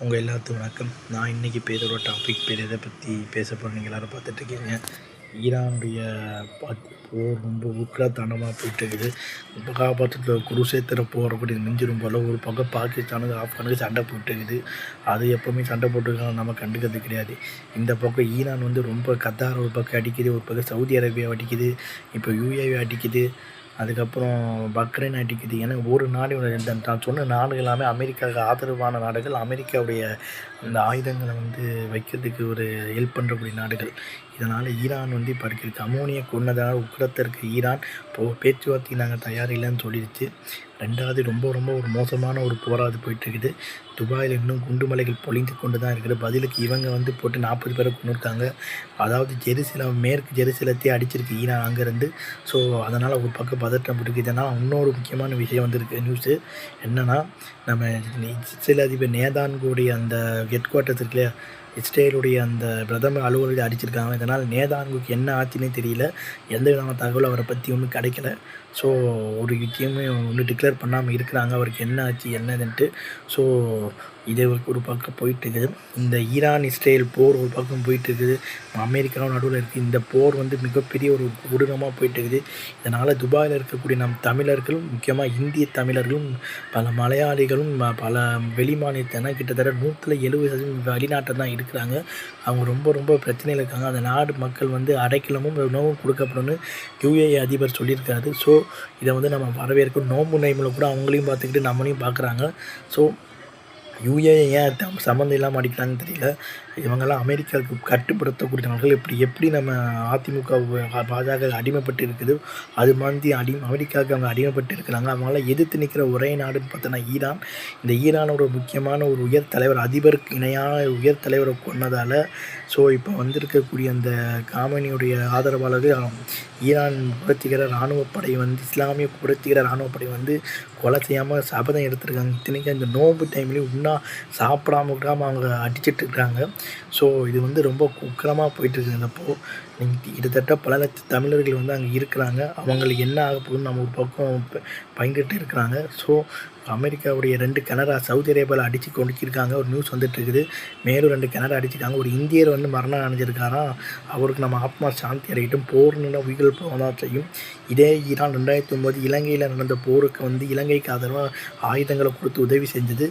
உங்கள் எல்லாத்துக்கும் வணக்கம். நான் இன்றைக்கி பேசுகிற டாபிக் எதை பற்றி பேச போகிறேன் நீங்கள் எல்லோரும் பார்த்துட்ருக்கீங்க. ஈரானுடைய போர் ரொம்ப உக்கிரத்தனமாக போயிட்டுருக்குது. மகாபாரதத்தில் குருஷேத்திர போரை கூட மிஞ்சிரும் போல் ஒரு பக்கம் பாகிஸ்தானுக்கு ஆப்கானுக்கு சண்டை போட்டுருக்குது. அது எப்போவுமே சண்டை போட்டுருக்காங்க, நம்ம கண்டுக்கிறது கிடையாது. இந்த பக்கம் ஈரான் ரொம்ப கத்தார் ஒரு பக்கம் அடிக்குது, ஒரு பக்கம் சவுதி அரேபியா அடிக்குது, இப்போ யுஏவி அடிக்குது, அதுக்கப்புறம் பக்ரைன் அடிக்குது. ஏன்னா ஒரு நாடு நான் சொன்ன நாடுகள் எல்லாமே அமெரிக்காவுக்கு ஆதரவான நாடுகள், அமெரிக்காவுடைய அந்த ஆயுதங்களை வைக்கிறதுக்கு ஒரு ஹெல்ப் பண்ணுறக்கூடிய நாடுகள். இதனால் ஈரான் இப்போ இருக்குது அமோனியா கொன்னதால் உக்கிரத்திற்கு ஈரான் பேச்சுவார்த்தைக்கு நாங்கள் தயார் இல்லைன்னு சொல்லிடுச்சு. ரெண்டாவது ரொம்ப ஒரு மோசமான ஒரு போராது போயிட்டுருக்குது. துபாயில் இன்னும் குண்டுமலைகள் பொழிந்து கொண்டு தான் இருக்குது. பதிலுக்கு இவங்க போட்டு 40 பேரை கொண்டுருக்காங்க. அதாவது ஜெருசலம் மேற்கு ஜெருசலத்தையே அடிச்சிருக்கு ஈரான் அங்கேருந்து. ஸோ அதனால் ஒரு பக்கம் பதட்டம் இருக்குது. இதனால் இன்னொரு முக்கியமான விஷயம் வந்திருக்கு நியூஸு என்னென்னா, நம்ம இஸ்ரேல் அதிபர் நேதான்கூடைய அந்த ஹெட் குவார்ட்டர்ஸ் இருக்கு இல்லையா, இஸ்ரேலுடைய அந்த பிரதமர் அலுவலகத்தை அடிச்சிருக்காங்க. இதனால் நேதான்குக்கு என்ன ஆச்சுன்னே தெரியல. எந்த விதமான தகவல் அவரை பற்றி ஒன்றும் கிடைக்கல. ஸோ ஒரு விஷயமே ஒன்றும் டிக்ளேர் பண்ணாமல் இருக்கிறாங்க, அவருக்கு என்ன ஆச்சு என்னதுன்ட்டு. ஸோ இது ஒரு பக்கம் போயிட்டுருக்குது. இந்த ஈரான் இஸ்ரேல் போர் ஒரு பக்கம் போயிட்டுருக்குது. அமெரிக்காவும் நடுவில் இருக்குது. இந்த போர் மிகப்பெரிய ஒரு கொடூரமாக போயிட்டுருக்குது. இதனால் துபாயில் இருக்கக்கூடிய நம் தமிழர்களும், முக்கியமாக இந்திய தமிழர்களும், பல மலையாளிகளும், பல வெளி மாநிலத்தினர் கிட்டத்தட்ட 170% வெளிநாட்டை தான் இருக்கிறாங்க. அவங்க ரொம்ப பிரச்சனையில் இருக்காங்க. அந்த நாடு மக்கள் அடைக்கலமும் உணவும் கொடுக்கப்படணும்னு யுஏஇ அதிபர் சொல்லியிருக்காரு. ஸோ இதை நம்ம வரவேற்கும். நோம்பு டைமில் கூட அவங்களையும் பார்த்துக்கிட்டு நம்மளையும் பார்க்குறாங்க. ஸோ யுஏஇ ஏன் சம்மந்தம் இல்லாமல் அடிக்கிறாங்கன்னு தெரியல. இவங்கெல்லாம் அமெரிக்காவுக்கு கட்டுப்படுத்தக்கூடிய நாட்கள் எப்படி நம்ம அதிமுக பாஜக அடிமைப்பட்டு இருக்குது, அது மாதிரி அமெரிக்காவுக்கு அவங்க அடிமைப்பட்டு இருக்கிறாங்க. அவங்களாம் எதிர்த்து நிற்கிற ஒரே நாடுன்னு பார்த்தோன்னா ஈரான். இந்த ஈரானோட முக்கியமான ஒரு உயர் தலைவர், அதிபருக்கு இணையான உயர் தலைவரை கொன்னதால் ஸோ இப்போ வந்திருக்கக்கூடிய அந்த காமனியுடைய ஆதரவாளர்கள் ஈரான் புரட்சிகர இராணுவப்படை இஸ்லாமிய புரட்சிகர இராணுவப்படை கொலை செய்யாமல் சபதம் எடுத்திருக்காங்க. இத்தனைக்கும் இந்த நோம்பு டைம்லேயும் சாப்பிடாம விடாமல் அவங்க அடிச்சிட்ருக்காங்க. ஸோ இது ரொம்ப உக்கிரமாக போயிட்டுருக்கு. இந்த போர் கிட்டத்தட்ட பல லட்சம் தமிழர்கள் அங்கே இருக்கிறாங்க. அவங்களுக்கு என்ன ஆக போகுதுன்னு நம்ம ஒரு பக்கம் பயந்துட்டு இருக்கிறாங்க. ஸோ அமெரிக்காவுடைய 2 கிணறு சவுதி அரேபியாவில் அடித்து கொண்டிருக்காங்க. ஒரு நியூஸ் வந்துட்டுருக்குது. மேலும் 2 கிணறு அடிச்சிருக்காங்க. ஒரு இந்தியர் மரணம் அடைஞ்சிருக்காராம். அவருக்கு நம்ம ஆத்மா சாந்தி அடையட்டும். போர்னு உயிர்கள் போகதான் செய்யும். இதே ஈரான் 2009 இலங்கையில் நடந்த போருக்கு இலங்கைக்கு ஆதரவாக ஆயுதங்களை கொடுத்து உதவி செஞ்சது.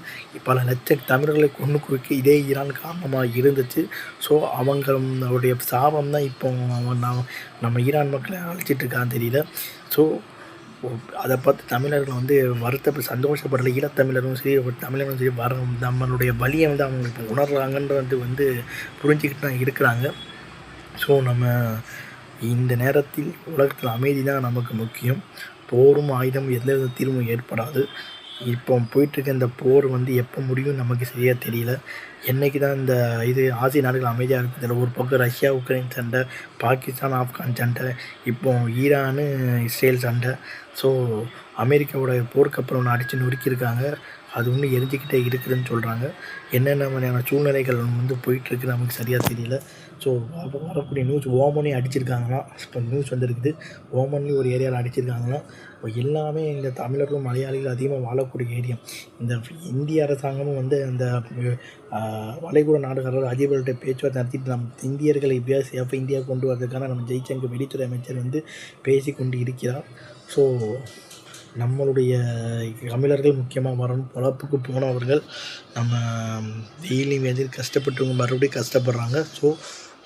பல லட்சம் தமிழர்களை கொண்டு குவிக்க இதே ஈரான் காரணமாக இருந்துச்சு. ஸோ அவங்களுடைய சாபம் தான் இப்போ நம்ம ஈரான் மக்களை அழைச்சிட்ருக்கான்னு தெரியல. ஸோ அதை பார்த்து தமிழர்கள் வருத்தப்பட்டு சந்தோஷப்படலை. ஈழத்தமிழரும் சரி, தமிழரும் சரி, நம்மளுடைய வலியை அவங்க இப்போ உணர்றாங்கன்றது புரிஞ்சுக்கிட்டு தான் இருக்கிறாங்க. ஸோ நம்ம இந்த நேரத்தில் உலகத்தில் அமைதி தான் நமக்கு முக்கியம். போரும் ஆயுதம் எந்த விதத்திலும் ஏற்படாது. இப்போ போயிட்டுருக்க இந்த போர் எப்போ முடியும் நமக்கு சரியாக தெரியல. என்றைக்கு தான் இந்த ஆசிய நாடுகள் அமைதியாக இருக்குது தெரியல. ஒரு பக்கம் ரஷ்யா உக்ரைன் சண்டை, பாகிஸ்தான் ஆப்கான் சண்டை, இப்போ ஈரானு இஸ்ரேல் சண்டை. ஸோ அமெரிக்காவோட போர்க்கப்பல் ஒன்று அடித்து நொறுக்கியிருக்காங்க. அது ஒன்று எரிஞ்சிக்கிட்டே இருக்குதுன்னு சொல்கிறாங்க. என்னென்ன மாதிரியான சூழ்நிலைகள் போயிட்டுருக்கு நமக்கு சரியாக தெரியல. ஸோ வரக்கூடிய நியூஸ் ஓமனையும் அடிச்சிருக்காங்களாம். இப்போ நியூஸ் வந்துருக்குது, ஓமன்லேயும் ஒரு ஏரியாவில் அடிச்சிருக்காங்களாம். இப்போ எல்லாமே இந்த தமிழர்களும் மலையாளிகள் அதிகமாக வாழக்கூடிய ஏரியா. இந்த இந்திய அரசாங்கமும் அந்த வளைகுடா நாடுகளோட அதிபர்கள்ட்ட பேச்சுவார்த்தை நடத்திட்டு நம்ம இந்தியர்களை எப்படியாவது சேஃபாக இந்தியா கொண்டு வரதுக்கான நம்ம ஜெய்சங்கர் வெளித்துறை அமைச்சர் பேசி கொண்டு இருக்கிறார். ஸோ நம்மளுடைய தமிழர்கள் முக்கியமாக வரணும். பொழப்புக்கு போனவர்கள் நம்ம டெய்லியும் கஷ்டப்பட்டவங்க மறுபடியும் கஷ்டப்படுறாங்க. ஸோ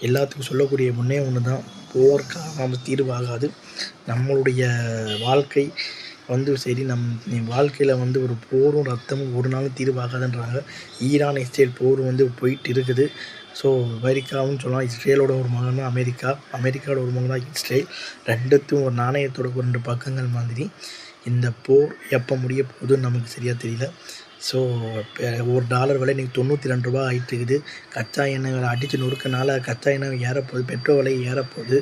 எல்லாத்துக்கும் சொல்லக்கூடிய ஒன்றே ஒன்று தான், போர்க்காக தீர்வாகாது. நம்மளுடைய வாழ்க்கை சரி, வாழ்க்கையில் ஒரு போரும் ரத்தமும் ஒரு நாளும் தீர்வாகாதுன்றாங்க. ஈரான் இஸ்ரேல் போர் போயிட்டு இருக்குது. ஸோ அமெரிக்காவும் சொல்லலாம், இஸ்ரேலோட ஒரு மகன் தான் அமெரிக்கா, அமெரிக்காவோட ஒரு மகன் தான் இஸ்ரேல். ரெண்டுத்தும் ஒரு நாணயத்தோட 2 பக்கங்கள் மாதிரி. இந்த போர் எப்போ முடிய போகுதுன்னு நமக்கு சரியாக தெரியல. ஸோ $1 விலை இன்றைக்கி $92 ஆகிட்டுருக்குது. கச்சா எண்ணெய் விலை அடித்து நொறுக்கனால கச்சா எண்ணெய் ஏறப்போகுது, பெட்ரோல் விலை ஏறப்போகுது.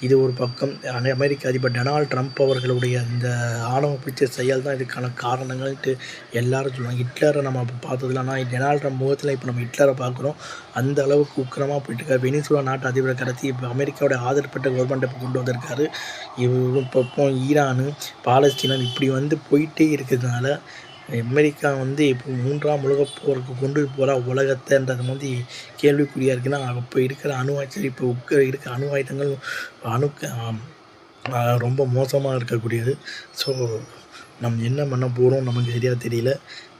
இது ஒரு பக்கம். அமெரிக்க அதிபர் டொனால்ட் ட்ரம்ப் அவர்களுடைய இந்த ஆணவ பிடிச்ச செயல் தான் இதுக்கான காரணங்கள்ட்டு எல்லாரும் சொல்லுவாங்க. ஹிட்லரை நம்ம அப்போ பார்த்ததுல, ஆனால் டொனால்ட் ட்ரம்ப் முகத்தில் இப்போ நம்ம ஹிட்லரை பார்க்குறோம். அந்த அளவுக்கு உக்கிரமாக போயிட்டுருக்காரு. வெனிசுலா நாட்டு அதிபரை கடத்தி இப்போ அமெரிக்காவோட ஆதரப்பட்ட கவர்மெண்ட்டை இப்போ கொண்டு வந்திருக்காரு. இப்போ ஈரானு பாலஸ்தீனம் இப்படி போயிட்டே இருக்கிறதுனால அமெரிக்கா வந்து இப்போ 3ஆம் உலகப் போருக்கு கொண்டு போகிற உலகத்தைன்றது வந்து கேள்விக்குறியா இருக்குன்னா, அப்போ இருக்கிற அணு ஆயுதம் இப்போ இருக்கிற அணு ஆயுதங்கள் அணுக்கு ரொம்ப மோசமா இருக்கக்கூடியது. ஸோ நம்ம என்ன பண்ண போறோம் நமக்கு சரியா தெரியல.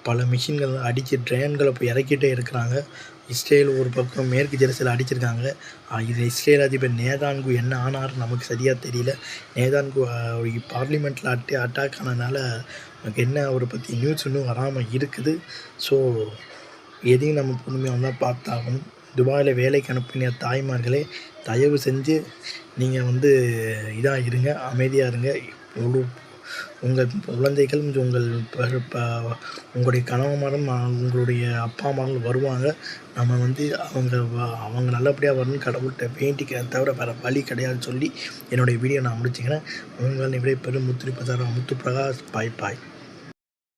பல மிஷின்கள் அடிச்சு ட்ரோன்கள இப்ப இறக்கிட்டே இருக்கிறாங்க. இஸ்ரேல் ஒரு பக்கம் மேற்கு ஜெருசலம் அடிச்சிருக்காங்க. இது இஸ்ரேல் அதிபர் நேதான்கு என்ன ஆனார்ன்னு நமக்கு சரியா தெரியல. நேதான்கு பார்லிமெண்ட்ல அட்டாக் ஆனதுனால நமக்கு என்ன அவர பத்தி நியூஸ் இன்னும் வராம இருக்குது. ஸோ எதையும் நம்ம பொறுமையா தான் பார்த்தாகணும். துபாயில வேலைக்கு அனுப்பின தாய்மார்களே, தயவு செஞ்சு நீங்க வந்து இதா இருங்க, அமைதியா இருங்க. முழு உங்கள் குழந்தைகள் உங்கள் உங்களுடைய கணவன்மாரும் உங்களுடைய அப்பா அம்மாவும் வருவாங்க. நம்ம வந்து அவங்க நல்லபடியா வரணும்னு கடவுள்கிட்ட வேண்டிக்கிறத தவிர வேறு வழி கிடையாதுன்னு சொல்லி என்னுடைய வீடியோ நான் முடிச்சுக்கிறேன். உங்கள் விடைபெறும் முத்து பிரகாஷ். பாய் பாய்.